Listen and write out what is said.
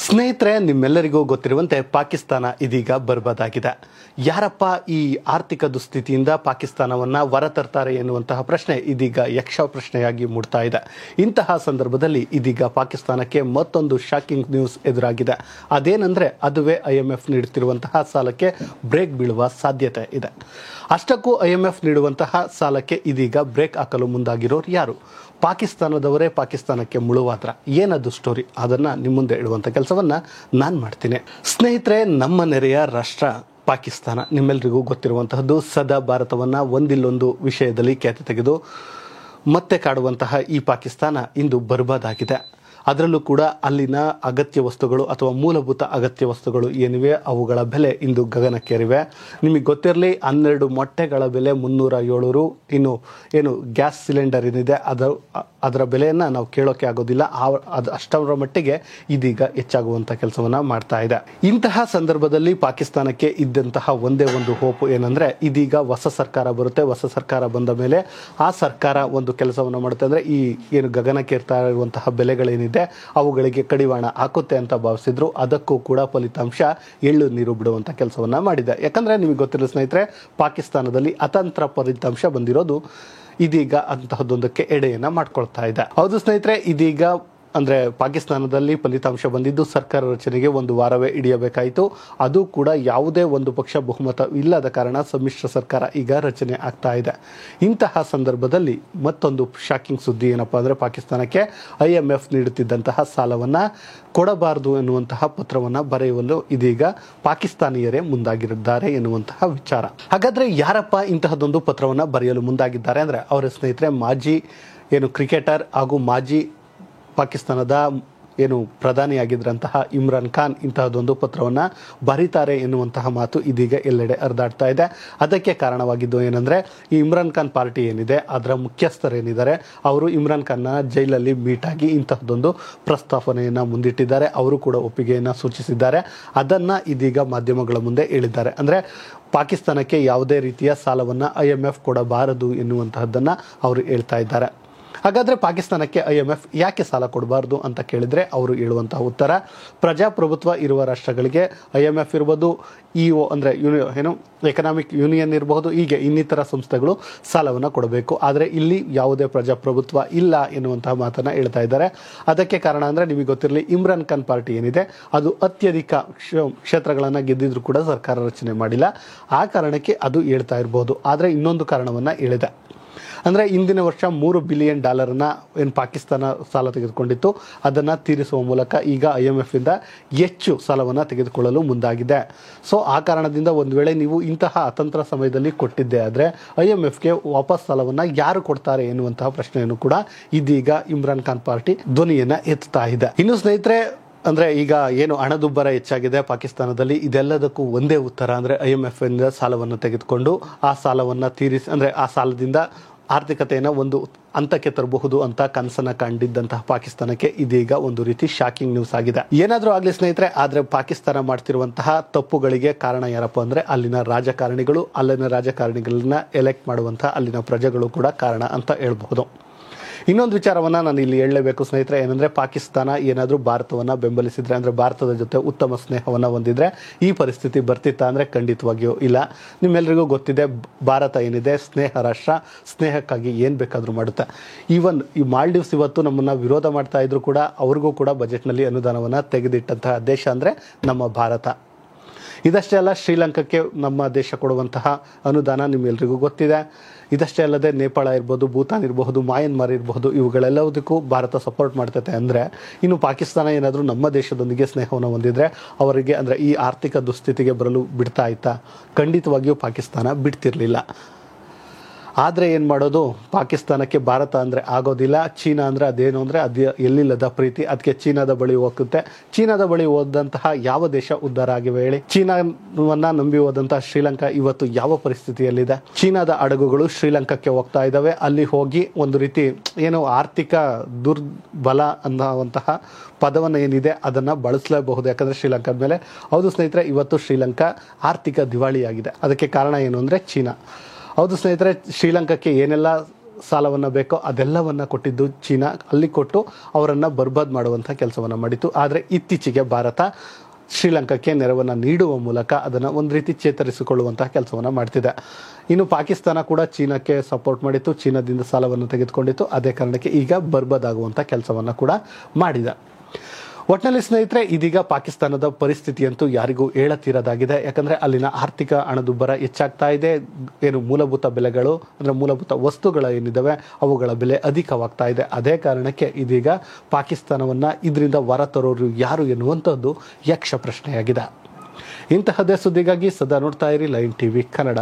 ಸ್ನೇಹಿತರೆ, ನಿಮ್ಮೆಲ್ಲರಿಗೂ ಗೊತ್ತಿರುವಂತೆ ಪಾಕಿಸ್ತಾನ ಇದೀಗ ಬರ್ಬಾದಾಗಿದೆ. ಯಾರಪ್ಪ ಈ ಆರ್ಥಿಕ ದುಸ್ಥಿತಿಯಿಂದ ಪಾಕಿಸ್ತಾನವನ್ನು ಹೊರತರ್ತಾರೆ ಎನ್ನುವಂತಹ ಪ್ರಶ್ನೆ ಇದೀಗ ಯಕ್ಷ ಪ್ರಶ್ನೆಯಾಗಿ ಮೂಡ್ತಾ ಇದೆ. ಇಂತಹ ಸಂದರ್ಭದಲ್ಲಿ ಇದೀಗ ಪಾಕಿಸ್ತಾನಕ್ಕೆ ಮತ್ತೊಂದು ಶಾಕಿಂಗ್ ನ್ಯೂಸ್ ಎದುರಾಗಿದೆ. ಅದೇನೆಂದರೆ ಅದುವೇ IMF ನೀಡುತ್ತಿರುವಂತಹ ಸಾಲಕ್ಕೆ ಬ್ರೇಕ್ ಬೀಳುವ ಸಾಧ್ಯತೆ ಇದೆ. ಅಷ್ಟಕ್ಕೂ IMF ನೀಡುವಂತಹ ಸಾಲಕ್ಕೆ ಇದೀಗ ಬ್ರೇಕ್ ಹಾಕಲು ಮುಂದಾಗಿರೋರು ಯಾರು? ಪಾಕಿಸ್ತಾನದವರೇ ಪಾಕಿಸ್ತಾನಕ್ಕೆ ಮುಳುವಾದ್ರ. ಏನದು ಸ್ಟೋರಿ? ಅದನ್ನು ನಿಮ್ಮ ಮುಂದೆ ಇಡುವಂಥ ಕೆಲಸವನ್ನು ನಾನು ಮಾಡ್ತೀನಿ. ಸ್ನೇಹಿತರೆ, ನಮ್ಮ ನೆರೆಯ ರಾಷ್ಟ್ರ ಪಾಕಿಸ್ತಾನ ನಿಮ್ಮೆಲ್ಲರಿಗೂ ಗೊತ್ತಿರುವಂತಹದ್ದು. ಸದಾ ಭಾರತವನ್ನು ಒಂದಿಲ್ಲೊಂದು ವಿಷಯದಲ್ಲಿ ಖ್ಯಾತಿ ತೆಗೆದು ಮತ್ತೆ ಕಾಡುವಂತಹ ಈ ಪಾಕಿಸ್ತಾನ ಇಂದು ಬರ್ಬಾದಾಗಿದೆ. ಅದರಲ್ಲೂ ಕೂಡ ಅಲ್ಲಿನ ಅಗತ್ಯ ವಸ್ತುಗಳು ಅಥವಾ ಮೂಲಭೂತ ಅಗತ್ಯ ವಸ್ತುಗಳು ಏನಿವೆ ಅವುಗಳ ಬೆಲೆ ಇಂದು ಗಗನಕ್ಕೇರಿವೆ. ನಿಮಗೆ ಗೊತ್ತಿರಲಿ, 12 ಮೊಟ್ಟೆಗಳ ಬೆಲೆ 307. ಇನ್ನು ಏನು ಗ್ಯಾಸ್ ಸಿಲಿಂಡರ್ ಏನಿದೆ ಅದರ ಬೆಲೆಯನ್ನು ನಾವು ಕೇಳೋಕೆ ಆಗೋದಿಲ್ಲ. ಅದು ಅಷ್ಟರ ಮಟ್ಟಿಗೆ ಇದೀಗ ಹೆಚ್ಚಾಗುವಂಥ ಕೆಲಸವನ್ನು ಮಾಡ್ತಾ ಇದೆ. ಇಂತಹ ಸಂದರ್ಭದಲ್ಲಿ ಪಾಕಿಸ್ತಾನಕ್ಕೆ ಇದ್ದಂತಹ ಒಂದೇ ಒಂದು ಹೋಪ್ ಏನಂದರೆ ಇದೀಗ ಹೊಸ ಸರ್ಕಾರ ಬರುತ್ತೆ. ಹೊಸ ಸರ್ಕಾರ ಬಂದ ಮೇಲೆ ಆ ಸರ್ಕಾರ ಒಂದು ಕೆಲಸವನ್ನು ಮಾಡುತ್ತೆ. ಅಂದರೆ ಈ ಏನು ಗಗನಕ್ಕೇರ್ತಾ ಇರುವಂತಹ ಬೆಲೆಗಳೇನಿದೆ ಅವುಗಳಿಗೆ ಕಡಿವಾಣ ಹಾಕುತ್ತೆ ಅಂತ ಭಾವಿಸಿದ್ರು. ಅದಕ್ಕೂ ಕೂಡ ಫಲಿತಾಂಶ ಎಳ್ಳು ನೀರು ಬಿಡುವಂಥ ಕೆಲಸವನ್ನು ಮಾಡಿದೆ. ಯಾಕಂದರೆ ನಿಮಗೆ ಗೊತ್ತಿರೋ ಸ್ನೇಹಿತರೆ, ಪಾಕಿಸ್ತಾನದಲ್ಲಿ ಅತಂತ್ರ ಫಲಿತಾಂಶ ಬಂದಿರೋದು ಇದೀಗ ಅಂತಹದ್ದೊಂದಕ್ಕೆ ಎಡೆಯನ್ನು ಮಾಡ್ಕೊಳ್ತಾ ಇದೆ. ಹೌದು ಸ್ನೇಹಿತರೆ, ಇದೀಗ ಅಂದರೆ ಪಾಕಿಸ್ತಾನದಲ್ಲಿ ಫಲಿತಾಂಶ ಬಂದಿದ್ದು ಸರ್ಕಾರ ರಚನೆಗೆ 1 ವಾರವೇ ಹಿಡಿಯಬೇಕಾಯಿತು. ಅದು ಕೂಡ ಯಾವುದೇ ಒಂದು ಪಕ್ಷ ಬಹುಮತ ಇಲ್ಲದ ಕಾರಣ ಸಮ್ಮಿಶ್ರ ಸರ್ಕಾರ ಈಗ ರಚನೆ ಆಗ್ತಾ ಇದೆ. ಇಂತಹ ಸಂದರ್ಭದಲ್ಲಿ ಮತ್ತೊಂದು ಶಾಕಿಂಗ್ ಸುದ್ದಿ ಏನಪ್ಪ ಅಂದರೆ, ಪಾಕಿಸ್ತಾನಕ್ಕೆ IMF ನೀಡುತ್ತಿದ್ದಂತಹ ಸಾಲವನ್ನು ಕೊಡಬಾರದು ಎನ್ನುವಂತಹ ಪತ್ರವನ್ನು ಬರೆಯಲು ಇದೀಗ ಪಾಕಿಸ್ತಾನಿಯರೇ ಮುಂದಾಗಿದ್ದಾರೆ ಎನ್ನುವಂತಹ ವಿಚಾರ. ಹಾಗಾದರೆ ಯಾರಪ್ಪ ಇಂತಹದೊಂದು ಪತ್ರವನ್ನು ಬರೆಯಲು ಮುಂದಾಗಿದ್ದಾರೆ ಅಂದರೆ, ಅವರ ಸ್ನೇಹಿತರೆ ಮಾಜಿ ಕ್ರಿಕೆಟರ್ ಹಾಗೂ ಮಾಜಿ ಪಾಕಿಸ್ತಾನದ ಪ್ರಧಾನಿಯಾಗಿದ್ದಂತಹ ಇಮ್ರಾನ್ ಖಾನ್ ಇಂತಹದೊಂದು ಪತ್ರವನ್ನು ಬರೀತಾರೆ ಎನ್ನುವಂತಹ ಮಾತು ಇದೀಗ ಎಲ್ಲೆಡೆ ಹರಿದಾಡ್ತಾ ಇದೆ. ಅದಕ್ಕೆ ಕಾರಣವಾಗಿದ್ದು ಏನಂದರೆ, ಈ ಇಮ್ರಾನ್ ಖಾನ್ ಪಾರ್ಟಿ ಏನಿದೆ ಅದರ ಮುಖ್ಯಸ್ಥರೇನಿದ್ದಾರೆ ಅವರು ಇಮ್ರಾನ್ ಖಾನ್ನ ಜೈಲಲ್ಲಿ ಮೀಟಾಗಿ ಇಂತಹದೊಂದು ಪ್ರಸ್ತಾವನೆಯನ್ನು ಮುಂದಿಟ್ಟಿದ್ದಾರೆ. ಅವರು ಕೂಡ ಒಪ್ಪಿಗೆಯನ್ನು ಸೂಚಿಸಿದ್ದಾರೆ. ಅದನ್ನು ಇದೀಗ ಮಾಧ್ಯಮಗಳ ಮುಂದೆ ಹೇಳಿದ್ದಾರೆ. ಅಂದರೆ ಪಾಕಿಸ್ತಾನಕ್ಕೆ ಯಾವುದೇ ರೀತಿಯ ಸಾಲವನ್ನು IMF ಕೊಡಬಾರದು ಎನ್ನುವಂತಹದ್ದನ್ನು ಅವರು ಹೇಳ್ತಾ ಇದ್ದಾರೆ. ಹಾಗಾದರೆ ಪಾಕಿಸ್ತಾನಕ್ಕೆ IMF ಯಾಕೆ ಸಾಲ ಕೊಡಬಾರ್ದು ಅಂತ ಕೇಳಿದರೆ ಅವರು ಹೇಳುವಂತಹ ಉತ್ತರ, ಪ್ರಜಾಪ್ರಭುತ್ವ ಇರುವ ರಾಷ್ಟ್ರಗಳಿಗೆ IMF ಇರ್ಬೋದು, EO ಅಂದರೆ ಎಕನಾಮಿಕ್ ಯೂನಿಯನ್ ಇರಬಹುದು, ಹೀಗೆ ಇನ್ನಿತರ ಸಂಸ್ಥೆಗಳು ಸಾಲವನ್ನು ಕೊಡಬೇಕು. ಆದರೆ ಇಲ್ಲಿ ಯಾವುದೇ ಪ್ರಜಾಪ್ರಭುತ್ವ ಇಲ್ಲ ಎನ್ನುವಂತಹ ಮಾತನ್ನು ಹೇಳ್ತಾ ಇದ್ದಾರೆ. ಅದಕ್ಕೆ ಕಾರಣ ಅಂದರೆ, ನಿಮಗೆ ಗೊತ್ತಿರಲಿ, ಇಮ್ರಾನ್ ಖಾನ್ ಪಾರ್ಟಿ ಏನಿದೆ ಅದು ಅತ್ಯಧಿಕ ಕ್ಷೇತ್ರಗಳನ್ನು ಗೆದ್ದಿದ್ರು ಕೂಡ ಸರ್ಕಾರ ರಚನೆ ಮಾಡಿಲ್ಲ. ಆ ಕಾರಣಕ್ಕೆ ಅದು ಹೇಳ್ತಾ ಇರಬಹುದು. ಆದರೆ ಇನ್ನೊಂದು ಕಾರಣವನ್ನು ಹೇಳಿದೆ. ಅಂದರೆ ಇಂದಿನ ವರ್ಷ $3 ಬಿಲಿಯನ್ ಏನು ಪಾಕಿಸ್ತಾನ ಸಾಲ ತೆಗೆದುಕೊಂಡಿತ್ತು ಅದನ್ನು ತೀರಿಸುವ ಮೂಲಕ ಈಗ IMF ಇಂದ ಹೆಚ್ಚು ಸಾಲವನ್ನು ತೆಗೆದುಕೊಳ್ಳಲು ಮುಂದಾಗಿದೆ. ಸೊ ಆ ಕಾರಣದಿಂದ ಒಂದು ವೇಳೆ ನೀವು ಇಂತಹ ಅತಂತ್ರ ಸಮಯದಲ್ಲಿ ಕೊಟ್ಟಿದ್ದೆ ಆದರೆ IMFಗೆ ವಾಪಸ್ ಸಾಲವನ್ನು ಯಾರು ಕೊಡ್ತಾರೆ ಎನ್ನುವಂತಹ ಪ್ರಶ್ನೆಯನ್ನು ಕೂಡ ಇದೀಗ ಇಮ್ರಾನ್ ಖಾನ್ ಪಾರ್ಟಿ ಧ್ವನಿಯನ್ನು ಎತ್ತುತ್ತಾ ಇದೆ. ಇನ್ನು ಸ್ನೇಹಿತರೆ, ಅಂದರೆ ಈಗ ಹಣದುಬ್ಬರ ಹೆಚ್ಚಾಗಿದೆ ಪಾಕಿಸ್ತಾನದಲ್ಲಿ, ಇದೆಲ್ಲದಕ್ಕೂ ಒಂದೇ ಉತ್ತರ ಅಂದರೆ IMF ಇಂದ ಸಾಲವನ್ನು ತೆಗೆದುಕೊಂಡು ಆ ಸಾಲವನ್ನು ತೀರಿಸಿ, ಅಂದರೆ ಆ ಸಾಲದಿಂದ ಆರ್ಥಿಕತೆಯನ್ನು ಒಂದು ಹಂತಕ್ಕೆ ತರಬಹುದು ಅಂತ ಕನಸನ್ನು ಕಂಡಿದ್ದಂತಹ ಪಾಕಿಸ್ತಾನಕ್ಕೆ ಇದೀಗ ಒಂದು ರೀತಿ ಶಾಕಿಂಗ್ ನ್ಯೂಸ್ ಆಗಿದೆ. ಏನಾದರೂ ಆಗಲಿ ಸ್ನೇಹಿತರೆ, ಆದರೆ ಪಾಕಿಸ್ತಾನ ಮಾಡ್ತಿರುವಂತಹ ತಪ್ಪುಗಳಿಗೆ ಕಾರಣ ಯಾರಪ್ಪ ಅಂದರೆ ಅಲ್ಲಿನ ರಾಜಕಾರಣಿಗಳನ್ನ ಎಲೆಕ್ಟ್ ಮಾಡುವಂತಹ ಅಲ್ಲಿನ ಪ್ರಜೆಗಳು ಕೂಡ ಕಾರಣ ಅಂತ ಹೇಳ್ಬಹುದು. ಇನ್ನೊಂದು ವಿಚಾರವನ್ನು ನಾನು ಇಲ್ಲಿ ಹೇಳಲೇಬೇಕು ಸ್ನೇಹಿತರೆ, ಏನಂದರೆ ಪಾಕಿಸ್ತಾನ ಏನಾದರೂ ಭಾರತವನ್ನು ಬೆಂಬಲಿಸಿದರೆ, ಅಂದರೆ ಭಾರತದ ಜೊತೆ ಉತ್ತಮ ಸ್ನೇಹವನ್ನು ಹೊಂದಿದ್ರೆ ಈ ಪರಿಸ್ಥಿತಿ ಬರ್ತಿತ್ತಾ ಅಂದರೆ ಖಂಡಿತವಾಗಿಯೂ ಇಲ್ಲ. ನಿಮ್ಮೆಲ್ಲರಿಗೂ ಗೊತ್ತಿದೆ, ಭಾರತ ಏನಿದೆ ಸ್ನೇಹ ರಾಷ್ಟ್ರ, ಸ್ನೇಹಕ್ಕಾಗಿ ಏನು ಬೇಕಾದರೂ ಮಾಡುತ್ತೆ. ಈವನ್ ಈ ಮಾಲ್ಡೀವ್ಸ್ ಇವತ್ತು ನಮ್ಮನ್ನು ವಿರೋಧ ಮಾಡ್ತಾ ಇದ್ರು ಕೂಡ ಅವ್ರಿಗೂ ಕೂಡ ಬಜೆಟ್ನಲ್ಲಿ ಅನುದಾನವನ್ನು ತೆಗೆದಿಟ್ಟಂತಹ ದೇಶ ಅಂದರೆ ನಮ್ಮ ಭಾರತ. ಇದಷ್ಟೇ ಅಲ್ಲ, ಶ್ರೀಲಂಕಾಕ್ಕೆ ನಮ್ಮ ದೇಶ ಕೊಡುವಂತಹ ಅನುದಾನ ನಿಮ್ಮೆಲ್ಲರಿಗೂ ಗೊತ್ತಿದೆ. ಇದಷ್ಟೇ ಅಲ್ಲದೆ ನೇಪಾಳ ಇರ್ಬೋದು, ಭೂತಾನ್ ಇರಬಹುದು, ಮಯನ್ಮಾರ್ ಇರಬಹುದು, ಇವುಗಳೆಲ್ಲದಕ್ಕೂ ಭಾರತ ಸಪೋರ್ಟ್ ಮಾಡ್ತೈತೆ. ಅಂದರೆ ಇನ್ನು ಪಾಕಿಸ್ತಾನ ಏನಾದರೂ ನಮ್ಮ ದೇಶದೊಂದಿಗೆ ಸ್ನೇಹವನ್ನು ಹೊಂದಿದರೆ ಅವರಿಗೆ, ಅಂದರೆ ಈ ಆರ್ಥಿಕ ದುಸ್ಥಿತಿಗೆ ಬರಲು ಬಿಡ್ತಾ ಇತ್ತಾ? ಖಂಡಿತವಾಗಿಯೂ ಪಾಕಿಸ್ತಾನ ಬಿಡ್ತಿರಲಿಲ್ಲ. ಆದರೆ ಏನು ಮಾಡೋದು, ಪಾಕಿಸ್ತಾನಕ್ಕೆ ಭಾರತ ಅಂದರೆ ಆಗೋದಿಲ್ಲ. ಚೀನಾ ಅಂದರೆ ಅದೇನು ಅಂದರೆ ಅದು ಎಲ್ಲಿಲ್ಲದ ಪ್ರೀತಿ. ಅದಕ್ಕೆ ಚೀನಾದ ಬಳಿ ಹೋಗುತ್ತೆ. ಚೀನಾದ ಬಳಿ ಹೋದಂತಹ ಯಾವ ದೇಶ ಉದ್ಧಾರ ಆಗಿವೆ ಹೇಳಿ? ಚೀನಾವನ್ನು ನಂಬಿ ಹೋದಂತಹ ಶ್ರೀಲಂಕಾ ಇವತ್ತು ಯಾವ ಪರಿಸ್ಥಿತಿಯಲ್ಲಿದೆ? ಚೀನಾದ ಹಡಗುಗಳು ಶ್ರೀಲಂಕಾಕ್ಕೆ ಹೋಗ್ತಾ ಇದ್ದಾವೆ. ಅಲ್ಲಿ ಹೋಗಿ ಒಂದು ರೀತಿ ಆರ್ಥಿಕ ದುರ್ಬಲ ಅನ್ನುವಂತಹ ಪದವನ್ನು ಏನಿದೆ ಅದನ್ನು ಬಳಸಲೇಬಹುದು. ಯಾಕಂದರೆ ಶ್ರೀಲಂಕಾದ ಮೇಲೆ. ಹೌದು ಸ್ನೇಹಿತರೆ, ಇವತ್ತು ಶ್ರೀಲಂಕಾ ಆರ್ಥಿಕ ದಿವಾಳಿಯಾಗಿದೆ. ಅದಕ್ಕೆ ಕಾರಣ ಏನು ಅಂದರೆ ಚೀನಾ. ಹೌದು ಸ್ನೇಹಿತರೆ, ಶ್ರೀಲಂಕಾಕ್ಕೆ ಏನೆಲ್ಲ ಸಾಲವನ್ನು ಬೇಕೋ ಅದೆಲ್ಲವನ್ನು ಕೊಟ್ಟಿದ್ದು ಚೀನಾ. ಅಲ್ಲಿ ಕೊಟ್ಟು ಅವರನ್ನು ಬರ್ಬಾದ್ ಮಾಡುವಂಥ ಕೆಲಸವನ್ನು ಮಾಡಿತು. ಆದರೆ ಇತ್ತೀಚೆಗೆ ಭಾರತ ಶ್ರೀಲಂಕಾಕ್ಕೆ ನೆರವನ್ನು ನೀಡುವ ಮೂಲಕ ಅದನ್ನು ಒಂದು ರೀತಿ ಚೇತರಿಸಿಕೊಳ್ಳುವಂತಹ ಕೆಲಸವನ್ನು ಮಾಡ್ತಿದೆ. ಇನ್ನು ಪಾಕಿಸ್ತಾನ ಕೂಡ ಚೀನಾಕ್ಕೆ ಸಪೋರ್ಟ್ ಮಾಡಿತ್ತು, ಚೀನಾದಿಂದ ಸಾಲವನ್ನು ತೆಗೆದುಕೊಂಡಿತ್ತು. ಅದೇ ಕಾರಣಕ್ಕೆ ಈಗ ಬರ್ಬಾದ್ ಆಗುವಂಥ ಕೆಲಸವನ್ನು ಕೂಡ ಮಾಡಿದೆ. ಒಟ್ಟಿನಲ್ಲಿ ಸ್ನೇಹಿತರೆ, ಇದೀಗ ಪಾಕಿಸ್ತಾನದ ಪರಿಸ್ಥಿತಿಯಂತೂ ಯಾರಿಗೂ ಹೇಳತೀರದಾಗಿದೆ. ಯಾಕಂದರೆ ಅಲ್ಲಿನ ಆರ್ಥಿಕ ಹಣದುಬ್ಬರ ಹೆಚ್ಚಾಗ್ತಾ ಇದೆ. ಏನು ಮೂಲಭೂತ ಬೆಲೆಗಳು ಅಂದರೆ ಮೂಲಭೂತ ವಸ್ತುಗಳು ಏನಿದ್ದಾವೆ ಅವುಗಳ ಬೆಲೆ ಅಧಿಕವಾಗ್ತಾ ಇದೆ. ಅದೇ ಕಾರಣಕ್ಕೆ ಇದೀಗ ಪಾಕಿಸ್ತಾನವನ್ನು ಇದರಿಂದ ಹೊರತರೋರು ಯಾರು ಎನ್ನುವಂಥದ್ದು ಯಕ್ಷ ಪ್ರಶ್ನೆಯಾಗಿದೆ. ಇಂತಹದ್ದೇ ಸುದ್ದಿಗಾಗಿ ಸದಾ ನೋಡ್ತಾ ಇರಿ ಲೈನ್ ಟಿವಿ ಕನ್ನಡ.